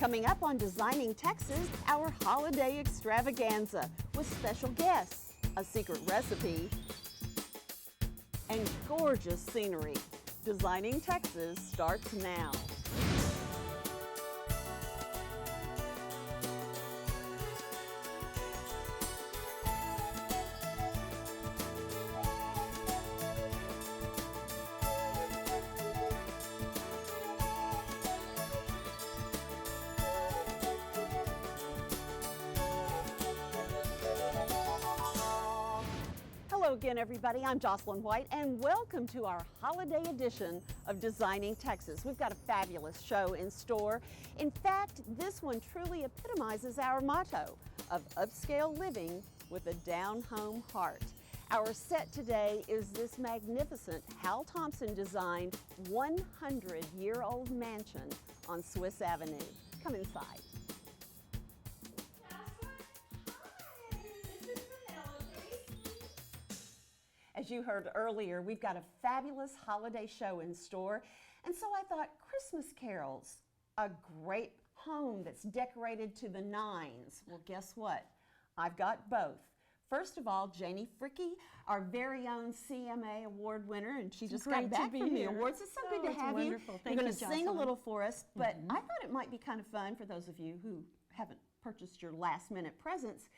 Coming up on Designing Texas, our holiday extravaganza with special guests, a secret recipe, and gorgeous scenery. Designing Texas starts now. Hello again, everybody. I'm Jocelyn White, and welcome to our holiday edition of Designing Texas. We've got a fabulous show in store. In fact, this one truly epitomizes our motto of upscale living with a down-home heart. Our set today is this magnificent Hal Thompson-designed 100-year-old mansion on Swiss Avenue. Come inside. As you heard earlier, we've got a fabulous holiday show in store, and so I thought Christmas carols, a great home that's decorated to the nines. Well, guess what? I've got both. First of all, Janie Fricke, our very own CMA award winner, and she just got back from the awards. It's so good to have you. Wonderful. You're going to sing a little for us, but I thought it might be kind of fun for those of you who haven't purchased your last-minute presents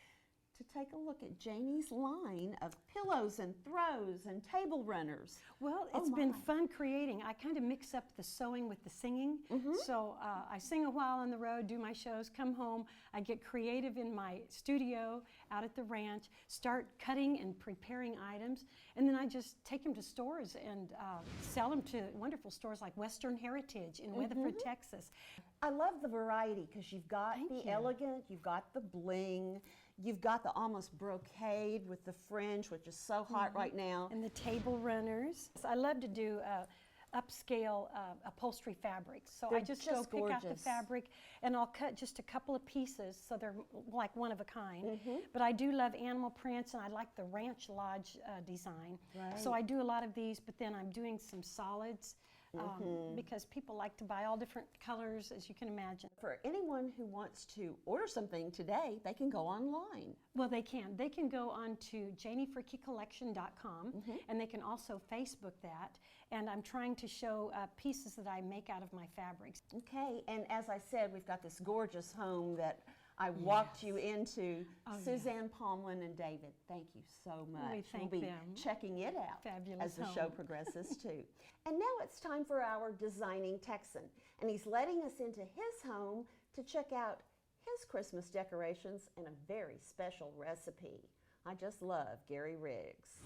to take a look at Janie's line of pillows and throws and table runners. Well, it's been fun creating. I kind of mix up the sewing with the singing. So I sing a while on the road, do my shows, come home. I get creative in my studio out at the ranch, start cutting and preparing items, and then I just take them to stores and sell them to wonderful stores like Western Heritage in Weatherford, Texas. I love the variety because you've got the elegant, you've got the bling, you've got the almost brocade with the fringe, which is so hot right now. And the table runners. So I love to do upscale upholstery fabrics. So I just go pick out the fabric and I'll cut just a couple of pieces so they're like one of a kind. But I do love animal prints and I like the Ranch Lodge design. So I do a lot of these, but then I'm doing some solids. Because people like to buy all different colors, as you can imagine. For anyone who wants to order something today, they can go online. Well, they can. They can go on to janiefrickecollection.com, and they can also Facebook that. And I'm trying to show pieces that I make out of my fabrics. Okay, and as I said, we've got this gorgeous home that I walked you into. Suzanne Palmlund and David, thank you so much. We thank we'll be them. Checking it out Fabulous as the home. show progresses too. And now it's time for our Designing Texan, and he's letting us into his home to check out his Christmas decorations and a very special recipe. I just love Gary Riggs.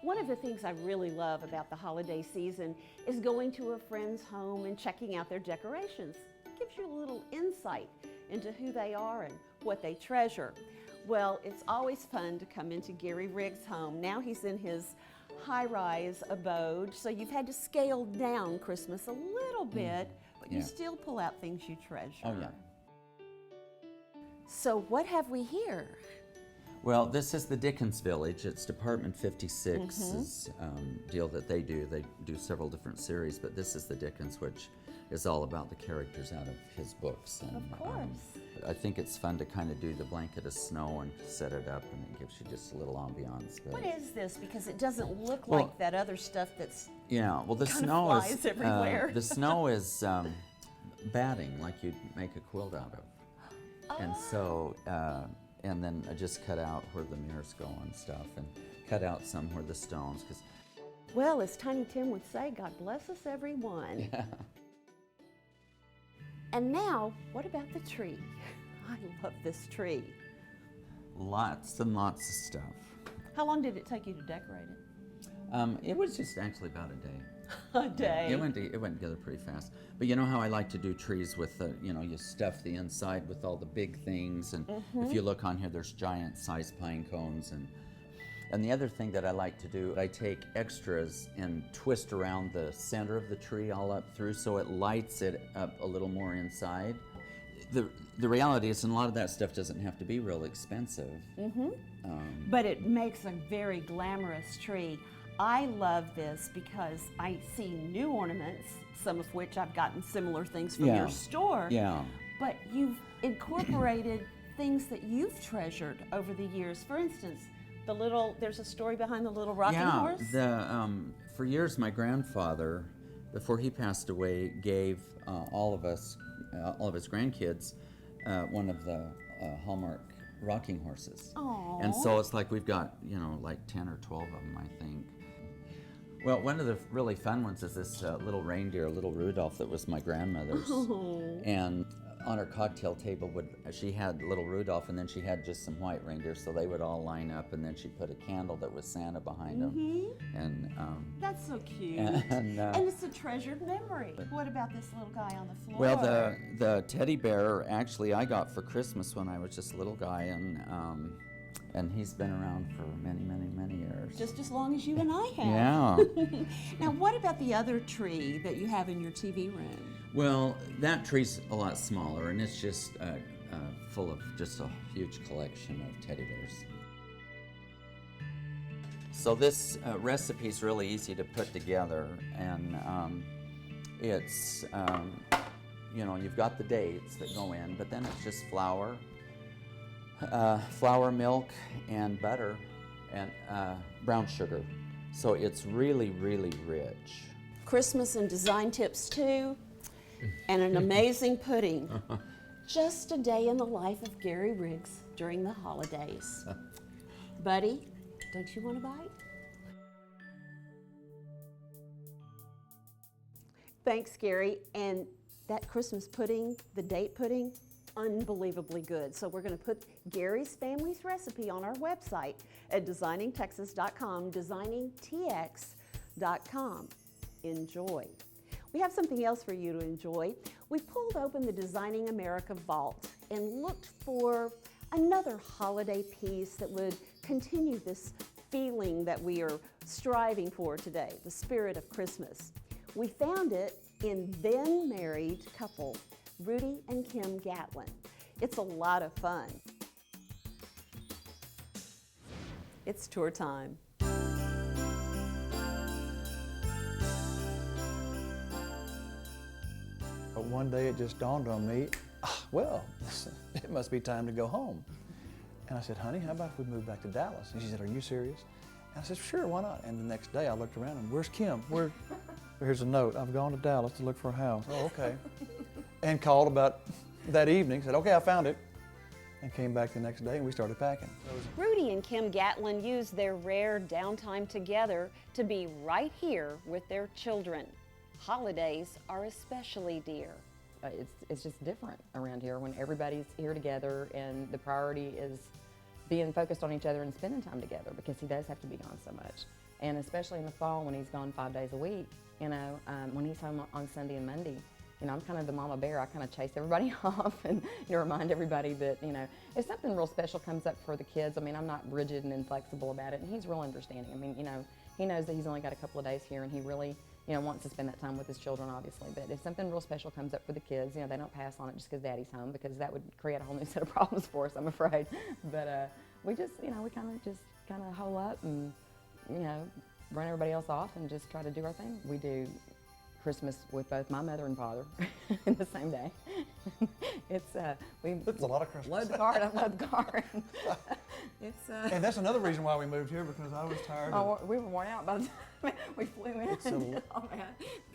One of the things I really love about the holiday season is going to a friend's home and checking out their decorations. It gives you a little insight into who they are and what they treasure. Well, it's always fun to come into Gary Riggs' home. Now he's in his high-rise abode, so you've had to scale down Christmas a little bit, but you still pull out things you treasure. Oh, yeah. So what have we here? Well, this is the Dickens Village. It's Department 56's deal that they do. They do several different series, but this is the Dickens, which is all about the characters out of his books. And, of course. I think it's fun to kind of do the blanket of snow and set it up, and it gives you just a little ambiance. But what is this? Because it doesn't look like that other stuff that's well, the kind snow of flies everywhere. The snow is batting, like you'd make a quilt out of. And so, and then I just cut out where the mirrors go and stuff, and cut out some where the stones, because. Well, as Tiny Tim would say, God bless us everyone. Yeah. And now, what about the tree? I love this tree. Lots and lots of stuff. How long did it take you to decorate it? It was just actually about a day. A day. It went together pretty fast. But you know how I like to do trees with the, you stuff the inside with all the big things, and if you look on here, there's giant sized pine cones, and the other thing that I like to do, I take extras and twist around the center of the tree all up through so it lights it up a little more inside. The reality is, and a lot of that stuff doesn't have to be real expensive. But it makes a very glamorous tree. I love this because I see new ornaments, some of which I've gotten similar things from your store. Yeah. But you've incorporated things that you've treasured over the years. For instance, there's a story behind the little rocking horse. For years, my grandfather, before he passed away, gave all of his grandkids, one of the Hallmark rocking horses. Aww. And so it's like we've got, like 10 or 12 of them, I think. Well, one of the really fun ones is this little reindeer, little Rudolph, that was my grandmother's. Oh. And on her cocktail table, she had little Rudolph, and then she had just some white reindeer, so they would all line up, and then she put a candle that was Santa behind them. And that's so cute. And it's a treasured memory. What about this little guy on the floor? Well, the teddy bear, actually, I got for Christmas when I was just a little guy, and he's been around for many, many, many years. Just as long as you and I have. Yeah. Now, what about the other tree that you have in your TV room? Well, that tree's a lot smaller, and it's just full of just a huge collection of teddy bears. So this recipe's really easy to put together, and it's, you've got the dates that go in, but then it's just flour, milk, and butter, and brown sugar. So it's really, really rich. Christmas and design tips too, and an amazing pudding. Just a day in the life of Gary Riggs during the holidays. Buddy, don't you want a bite? Thanks, Gary. And that Christmas pudding, the date pudding, unbelievably good. So we're going to put Gary's family's recipe on our website at designingtexas.com, designingtx.com. Enjoy. We have something else for you to enjoy. We pulled open the Designing America vault and looked for another holiday piece that would continue this feeling that we are striving for today, the spirit of Christmas. We found it in then married couple, Rudy and Kim Gatlin. It's a lot of fun. It's tour time. But one day it just dawned on me, well, it must be time to go home. And I said, honey, how about if we move back to Dallas? And she said, are you serious? And I said, sure, why not? And the next day I looked around and where's Kim? Here's a note, I've gone to Dallas to look for a house. Oh, okay. And called about that evening, said, okay, I found it. And came back the next day and we started packing. Rudy and Kim Gatlin used their rare downtime together to be right here with their children. Holidays are especially dear. It's just different around here when everybody's here together and the priority is being focused on each other and spending time together, because he does have to be gone so much. And especially in the fall when he's gone 5 days a week, when he's home on Sunday and Monday, I'm kind of the mama bear. I kind of chase everybody off and remind everybody that, if something real special comes up for the kids, I'm not rigid and inflexible about it, and he's real understanding. He knows that he's only got a couple of days here and he really wants to spend that time with his children, obviously. But if something real special comes up for the kids, they don't pass on it just because Daddy's home, because that would create a whole new set of problems for us, I'm afraid. But we just, we kind of hole up and, run everybody else off and just try to do our thing. We do Christmas with both my mother and father in the same day. It's a lot of Christmas. Load the car and unload the car. And that's another reason why we moved here, because I was tired. We were worn out by the time we flew in. It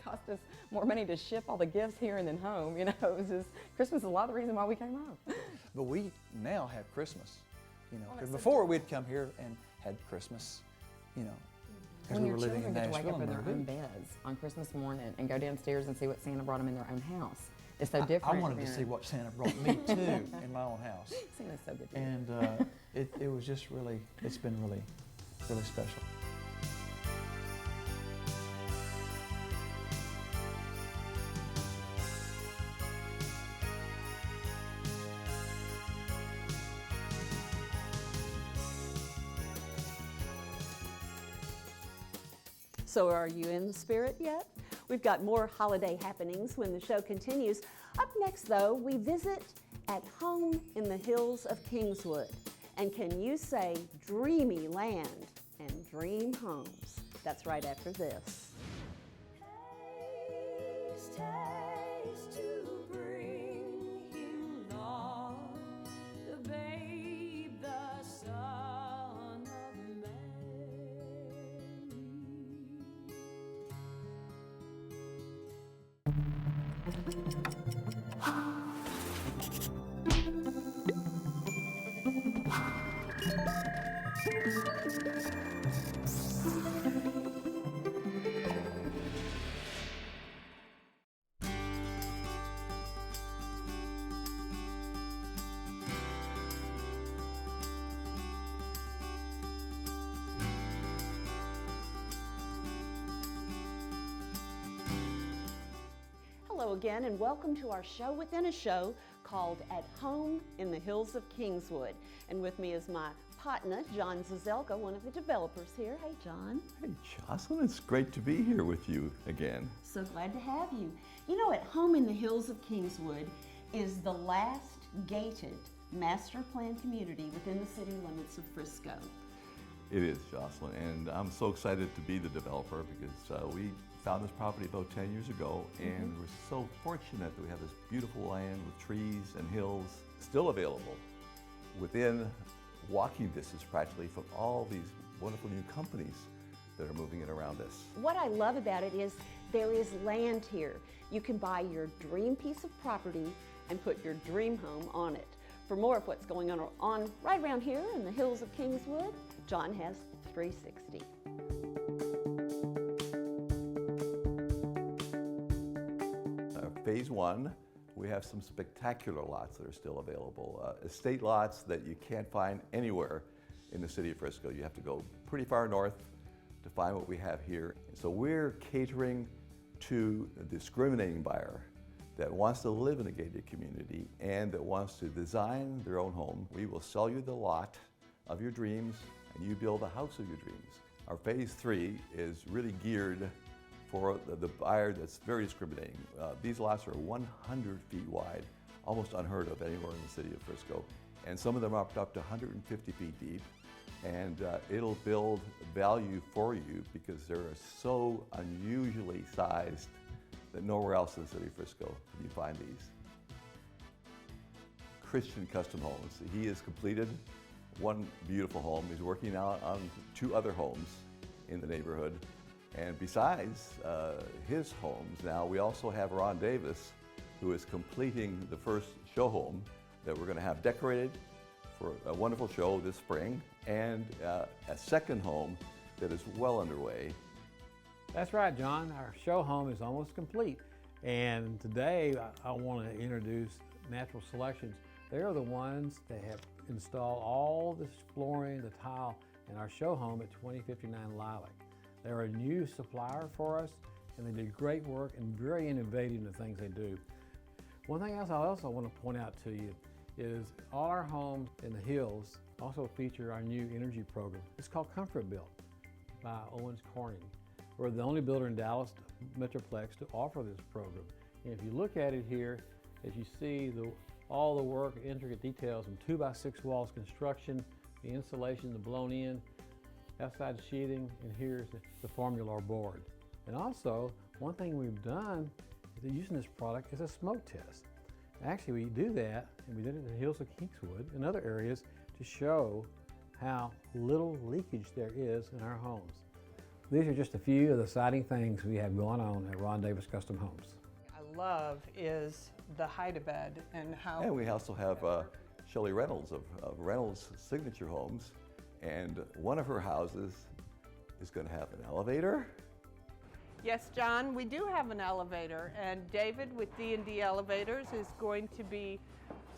cost us more money to ship all the gifts here and then home. It was just, Christmas is a lot of the reason why we came home. But we now have Christmas, because before we'd come here and had Christmas, because we were living in Nashville. When your children get to wake up in their own beds on Christmas morning and go downstairs and see what Santa brought them in their own house. It's so different. I wanted to see what Santa brought me too in my own house. Santa's so good. And it was just really, it's been really, really special. So are you in the spirit yet? We've got more holiday happenings when the show continues. Up next, though, we visit at home in the Hills of Kingswood. And can you say dreamy land and dream homes? That's right after this. Taste to bring him Lord, the babe, the Son of Hello again, and welcome to our show within a show called At Home in the Hills of Kingswood. And with me is my partner, John Zazelka, one of the developers here. Hey, John. Hey, Jocelyn, it's great to be here with you again. So glad to have you. You know, At Home in the Hills of Kingswood is the last gated master plan community within the city limits of Frisco. It is, Jocelyn, and I'm so excited to be the developer because we found this property about 10 years ago, and we're so fortunate that we have this beautiful land with trees and hills still available within walking distance practically from all these wonderful new companies that are moving in around us. What I love about it is there is land here. You can buy your dream piece of property and put your dream home on it. For more of what's going on right around here in the Hills of Kingswood, John has 360. Phase one, we have some spectacular lots that are still available. Estate lots that you can't find anywhere in the city of Frisco. You have to go pretty far north to find what we have here. So we're catering to a discriminating buyer that wants to live in a gated community and that wants to design their own home. We will sell you the lot of your dreams and you build the house of your dreams. Our phase three is really geared for the buyer that's very discriminating. These lots are 100 feet wide, almost unheard of anywhere in the city of Frisco. And some of them are up to 150 feet deep. And it'll build value for you because they're so unusually sized that nowhere else in the city of Frisco can you find these. Christian Custom Homes. He has completed one beautiful home. He's working now on 2 other homes in the neighborhood. And besides his homes, now we also have Ron Davis, who is completing the first show home that we're going to have decorated for a wonderful show this spring, and a second home that is well underway. That's right, John. Our show home is almost complete. And today I want to introduce Natural Selections. They are the ones that have installed all this flooring, the tile, in our show home at 2059 Lilac. They're a new supplier for us, and they do great work and very innovative in the things they do. One thing else I also want to point out to you is all our homes in the hills also feature our new energy program. It's called Comfort Built by Owens Corning. We're the only builder in Dallas Metroplex to offer this program. And if you look at it here, as you see all the work, intricate details from 2x6 walls construction, the insulation, the blown in, outside sheathing, and here's the formula board. And also, one thing we've done is using this product as a smoke test. Actually, we do that, and we did it in the Hills of Kingswood and other areas to show how little leakage there is in our homes. These are just a few of the exciting things we have going on at Ron Davis Custom Homes. I love is the hide-a-bed and how... And we also have Shelley Reynolds of Reynolds Signature Homes, and one of her houses is going to have an elevator. Yes, John, we do have an elevator, and David with D&D Elevators is going to be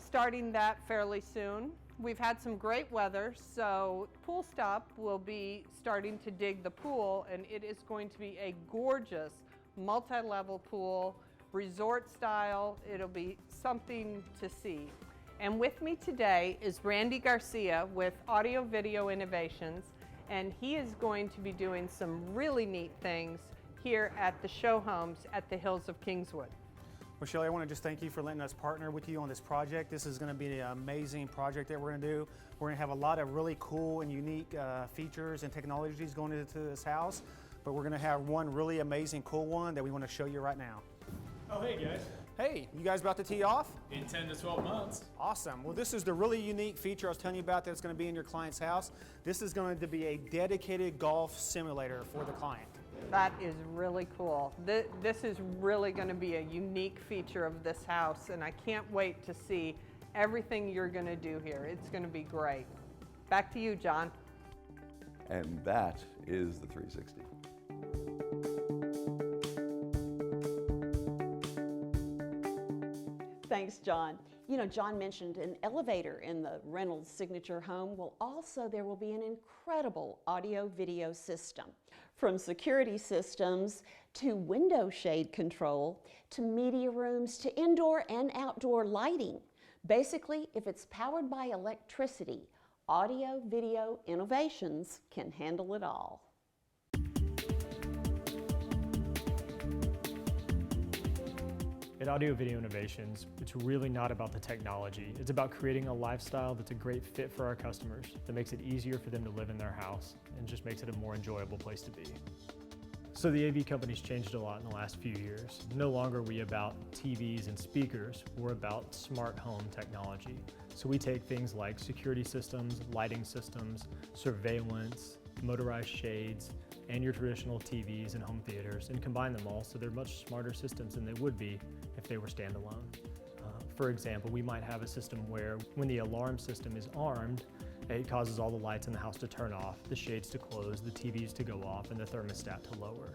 starting that fairly soon. We've had some great weather, so Pool Stop will be starting to dig the pool, and it is going to be a gorgeous multi-level pool, resort style. It'll be something to see. And with me today is Randy Garcia with AudioVideo Innovations, and he is going to be doing some really neat things here at the show homes at the Hills of Kingswood. Well, Shelley, I want to just thank you for letting us partner with you on this project. This is going to be an amazing project that we're going to do. We're going to have a lot of really cool and unique features and technologies going into this house. but we're going to have one really amazing, cool one that we want to show you right now. Oh, hey guys. Hey, you guys about to tee off? In 10 to 12 months. Awesome. Well, this is the really unique feature I was telling you about that's going to be in your client's house. This is going to be a dedicated golf simulator for the client. That is really cool. This is really going to be a unique feature of this house, and I can't wait to see everything you're going to do here. It's going to be great. Back to you, John. And that is the 360. Thanks, John. You know, John mentioned an elevator in the Reynolds signature home. Well, also there will be an incredible audio-video system. From security systems to window shade control to media rooms to indoor and outdoor lighting. Basically, if it's powered by electricity, AudioVideo Innovations can handle it all. At AudioVideo Innovations, it's really not about the technology. It's about creating a lifestyle that's a great fit for our customers, that makes it easier for them to live in their house, and just makes it a more enjoyable place to be. So the AV company's changed a lot in the last few years. No longer are we about TVs and speakers, we're about smart home technology. So we take things like security systems, lighting systems, surveillance, motorized shades, and your traditional TVs and home theaters, and combine them all so they're much smarter systems than they would be if they were standalone. For example, we might have a system where when the alarm system is armed, it causes all the lights in the house to turn off, the shades to close, the TVs to go off, and the thermostat to lower.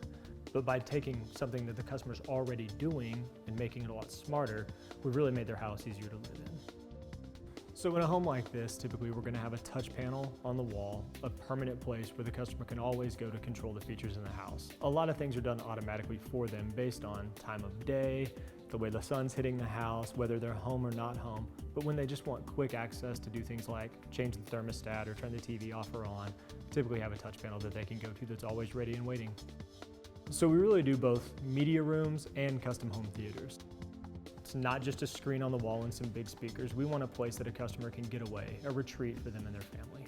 But by taking something that the customer's already doing and making it a lot smarter, we've really made their house easier to live in. So in a home like this, typically we're going to have a touch panel on the wall, a permanent place where the customer can always go to control the features in the house. A lot of things are done automatically for them based on time of day, the way the sun's hitting the house, whether they're home or not home. But when they just want quick access to do things like change the thermostat or turn the TV off or on, typically have a touch panel that they can go to that's always ready and waiting. So we really do both media rooms and custom home theaters. It's not just a screen on the wall and some big speakers. We want a place that a customer can get away, a retreat for them and their family.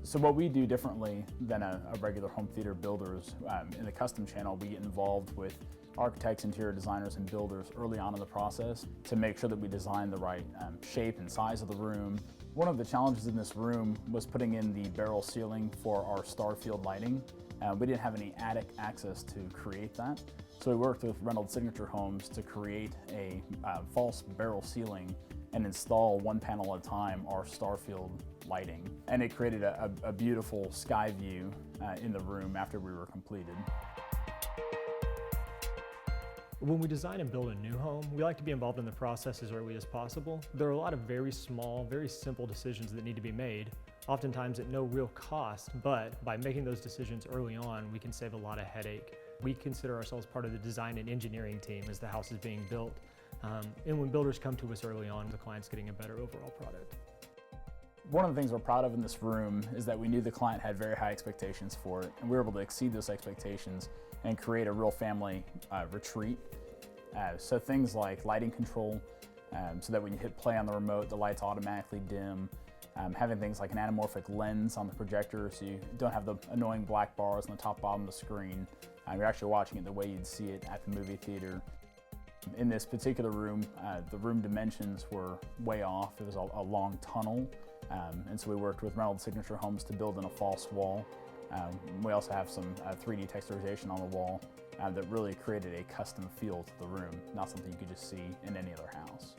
So what we do differently than a regular home theater builders, in the custom channel, we get involved with architects, interior designers, and builders early on in the process to make sure that we design the right shape and size of the room. One of the challenges in this room was putting in the barrel ceiling for our Starfield lighting. We didn't have any attic access to create that. So we worked with Reynolds Signature Homes to create a false barrel ceiling and install one panel at a time our Starfield lighting. And it created a beautiful sky view in the room after we were completed. When we design and build a new home, we like to be involved in the process as early as possible. There are a lot of very small, very simple decisions that need to be made, oftentimes at no real cost, but by making those decisions early on, we can save a lot of headache. We consider ourselves part of the design and engineering team as the house is being built. And when builders come to us early on, the client's getting a better overall product. One of the things we're proud of in this room is that we knew the client had very high expectations for it, and we were able to exceed those expectations and create a real family retreat. So things like lighting control, so that when you hit play on the remote, the lights automatically dim. Having things like an anamorphic lens on the projector so you don't have the annoying black bars on the top bottom of the screen. You're actually watching it the way you'd see it at the movie theater. In this particular room, the room dimensions were way off. It was a long tunnel, and so we worked with Reynolds Signature Homes to build in a false wall. We also have some 3D texturization on the wall that really created a custom feel to the room, not something you could just see in any other house.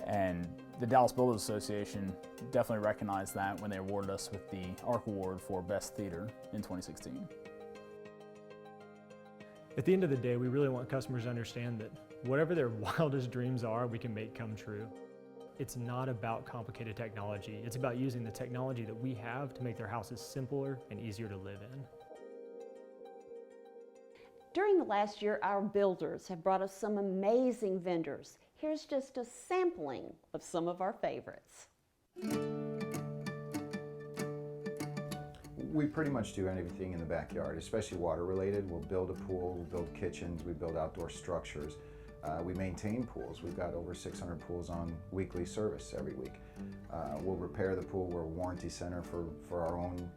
And the Dallas Builders Association definitely recognized that when they awarded us with the ARC Award for Best Theater in 2016. At the end of the day, we really want customers to understand that whatever their wildest dreams are, we can make come true. It's not about complicated technology. It's about using the technology that we have to make their houses simpler and easier to live in. During the last year, our builders have brought us some amazing vendors. Here's just a sampling of some of our favorites. We pretty much do anything in the backyard, especially water related. We'll build a pool, we'll build kitchens, we build outdoor structures. We maintain pools. We've got over 600 pools on weekly service every week. We'll repair the pool. We're a warranty center for our own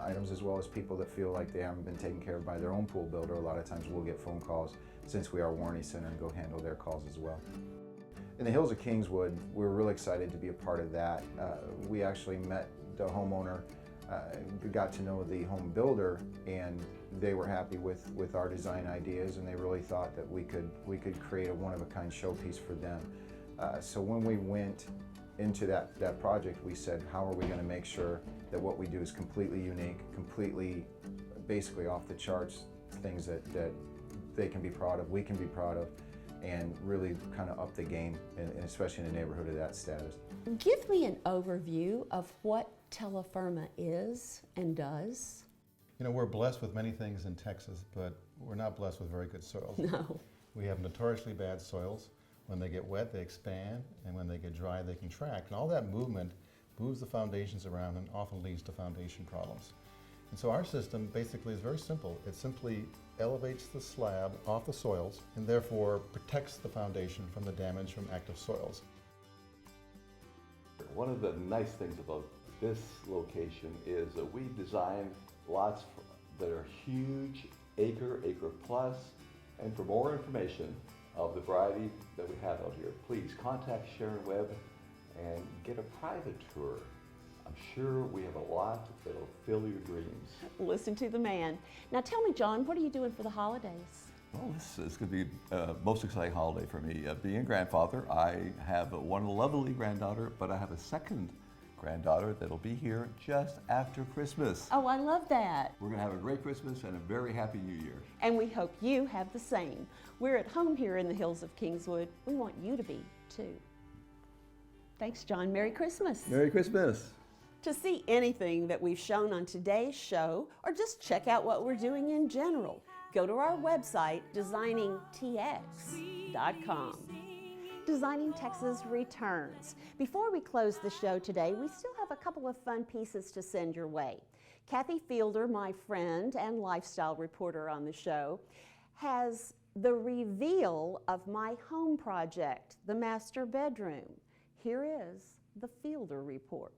items, as well as people that feel like they haven't been taken care of by their own pool builder. A lot of times we'll get phone calls since we are a warranty center and go handle their calls as well. In the Hills of Kingswood, we're really excited to be a part of that. We actually met the homeowner, got to know the home builder, and they were happy with our design ideas, and they really thought that we could create a one-of-a-kind showpiece for them. So when we went into that project, we said, how are we going to make sure that what we do is completely unique, completely basically off the charts, things that they can be proud of, we can be proud of, and really kind of up the game, and especially in a neighborhood of that status. Give me an overview of what Terra Firma is and does. You know, we're blessed with many things in Texas, but we're not blessed with very good soils. No. We have notoriously bad soils. When they get wet, they expand, and when they get dry, they contract. And all that movement moves the foundations around and often leads to foundation problems. And so our system basically is very simple. It simply elevates the slab off the soils and therefore protects the foundation from the damage from active soils. One of the nice things about this location is that we designed lots that are huge, acre plus, and for more information of the variety that we have out here, please contact Sharon Webb and get a private tour. I'm sure we have a lot that'll fill your dreams. Listen to the man. Now tell me, John, what are you doing for the holidays? Well, this is going to be the most exciting holiday for me. Being a grandfather, I have one lovely granddaughter, but I have a second granddaughter that'll be here just after Christmas. Oh, I love that. We're going to have a great Christmas and a very happy New Year. And we hope you have the same. We're at home here in the Hills of Kingswood. We want you to be, too. Thanks, John. Merry Christmas. Merry Christmas. To see anything that we've shown on today's show, or just check out what we're doing in general, go to our website, designingtx.com. Designing Texas returns. Before we close the show today, we still have a couple of fun pieces to send your way. Kathy Fielder, my friend and lifestyle reporter on the show, has the reveal of my home project, the master bedroom. Here is the Fielder Report.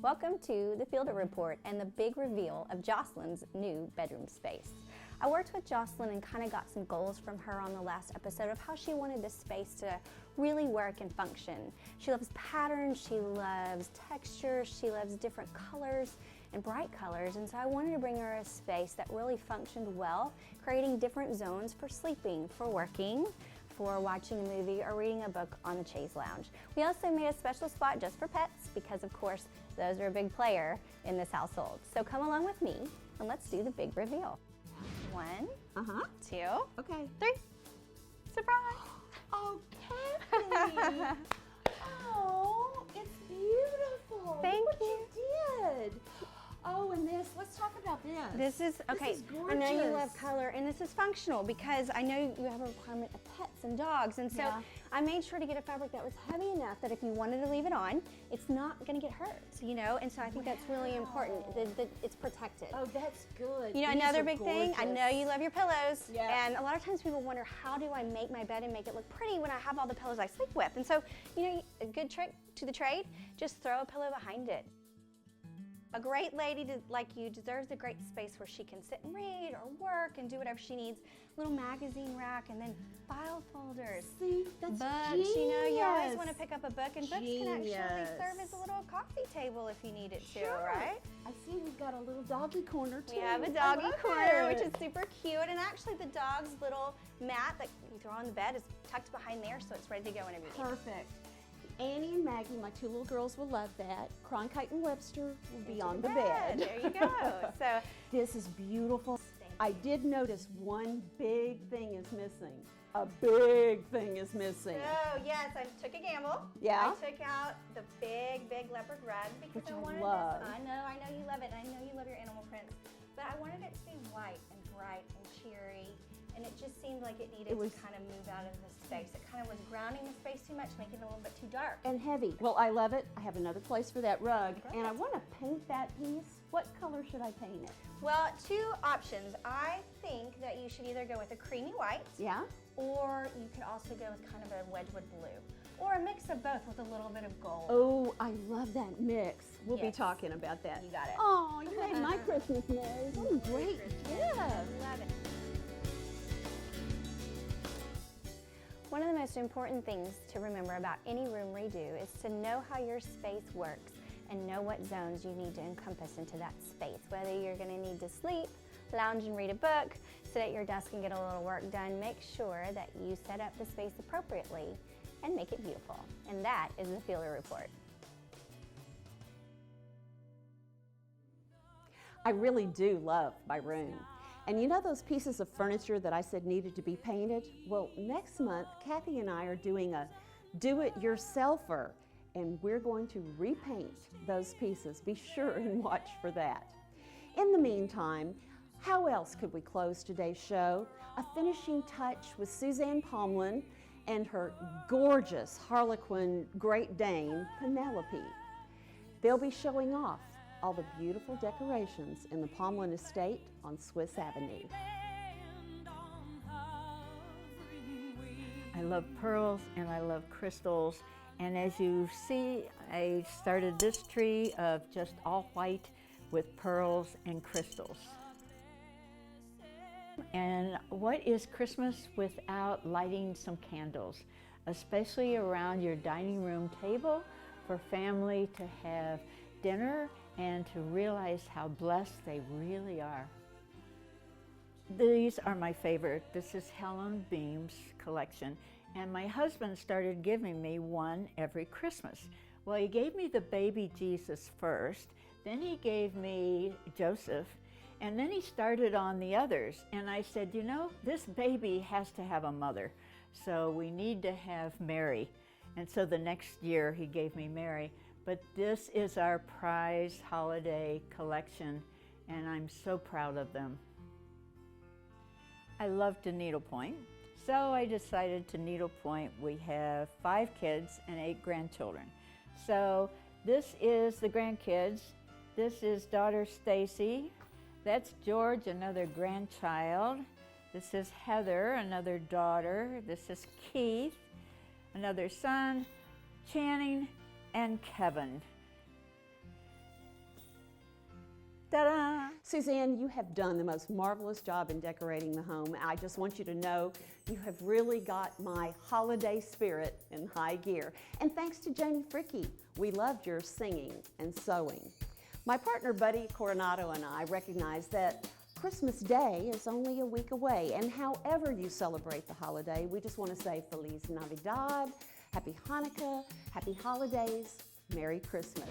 Welcome to the Fielder Report and the big reveal of Jocelyn's new bedroom space. I worked with Jocelyn and kind of got some goals from her on the last episode of how she wanted this space to really work and function. She loves patterns, she loves textures, she loves different colors and bright colors, and so I wanted to bring her a space that really functioned well, creating different zones for sleeping, for working, for watching a movie or reading a book on the chaise lounge. We also made a special spot just for pets because, of course, those are a big player in this household. So come along with me and let's do the big reveal. 1, 2, okay, 3. Surprise! Oh, Kathy! Oh, it's beautiful. Thank Look you. What you did. Oh, and this, let's talk about this. This is, okay, This is I know you gorgeous. love color, and this is functional because I know you have a requirement of pets and dogs, and so Yeah. I made sure to get a fabric that was heavy enough that if you wanted to leave it on, it's not gonna get hurt, you know, and so I think that's really important, that it's protected. Oh, that's good. You know, These another are big thing, I know gorgeous. you love your pillows, Yeah. and a lot of times people wonder, how do I make my bed and make it look pretty when I have all the pillows I sleep with? And so, you know, a good trick to the trade, just throw a pillow behind it. A great lady like you deserves a great space where she can sit and read or work and do whatever she needs. Little magazine rack and then file folders. See, that's books, you know, you always genius. want to pick up a book, and books can actually serve as a little coffee table if you need it to, right? I see we've got a little doggy corner too. We have a I doggy love corner, it. which is super cute, and actually the dog's little mat that you throw on the bed is tucked behind there, so it's ready to go whenever you need it. Perfect. Annie and Maggie, my 2 little girls, will love that. Cronkite and Webster will be on the bed. There you go. So this is beautiful. I did notice one big thing is missing. A big thing is missing. So yes, I took a gamble. Yeah? I took out the big leopard rug because Which I I wanted love. this. I know you love it, and I know you love your animal prints, but I wanted it to be white and bright and cheery, and it just seemed like it needed to kind of move out of the space. It kind of was grounding the space too much, making it a little bit too dark. And heavy. Well, I love it. I have another place for that rug, and I want to paint that piece. What color should I paint it? Well, 2 options. I think that you should either go with a creamy white, Yeah? or you could also go with kind of a Wedgwood blue. Or a mix of both with a little bit of gold. Oh, I love that mix. We'll be Yes. talking about that. You got it. Oh, you made my Christmas Mary. What a great gift. Love it. One of the most important things to remember about any room redo is to know how your space works and know what zones you need to encompass into that space. Whether you're going to need to sleep, lounge and read a book, sit at your desk and get a little work done, make sure that you set up the space appropriately and make it beautiful. And that is the Feeler Report. I really do love my room. And you know those pieces of furniture that I said needed to be painted? Well, next month, Kathy and I are doing a do-it-yourselfer, and we're going to repaint those pieces. Be sure and watch for that. In the meantime, how else could we close today's show? A finishing touch with Suzanne Palmlund and her gorgeous Harlequin Great Dane, Penelope. They'll be showing off all the beautiful decorations in the Palmlund estate on Swiss Avenue. I love pearls and I love crystals, and as you see, I started this tree of just all white with pearls and crystals. And what is Christmas without lighting some candles, especially around your dining room table for family to have dinner and to realize how blessed they really are. These are my favorite. This is Helen Beam's collection, and my husband started giving me one every Christmas. Well, he gave me the baby Jesus first, then he gave me Joseph, and then he started on the others. And I said, you know, this baby has to have a mother, so we need to have Mary. And so the next year he gave me Mary. But this is our prize holiday collection, and I'm so proud of them. I love to needlepoint, so I decided to needlepoint. We have 5 kids and 8 grandchildren. So this is the grandkids. This is daughter Stacy. That's George, another grandchild. This is Heather, another daughter. This is Keith, another son, Channing, and Kevin. Ta-da! Suzanne, you have done the most marvelous job in decorating the home. I just want you to know you have really got my holiday spirit in high gear. And thanks to Janie Fricke, we loved your singing and sewing. My partner Buddy Coronado and I recognize that Christmas Day is only a week away, and however you celebrate the holiday, we just want to say Feliz Navidad, Happy Hanukkah, Happy Holidays, Merry Christmas.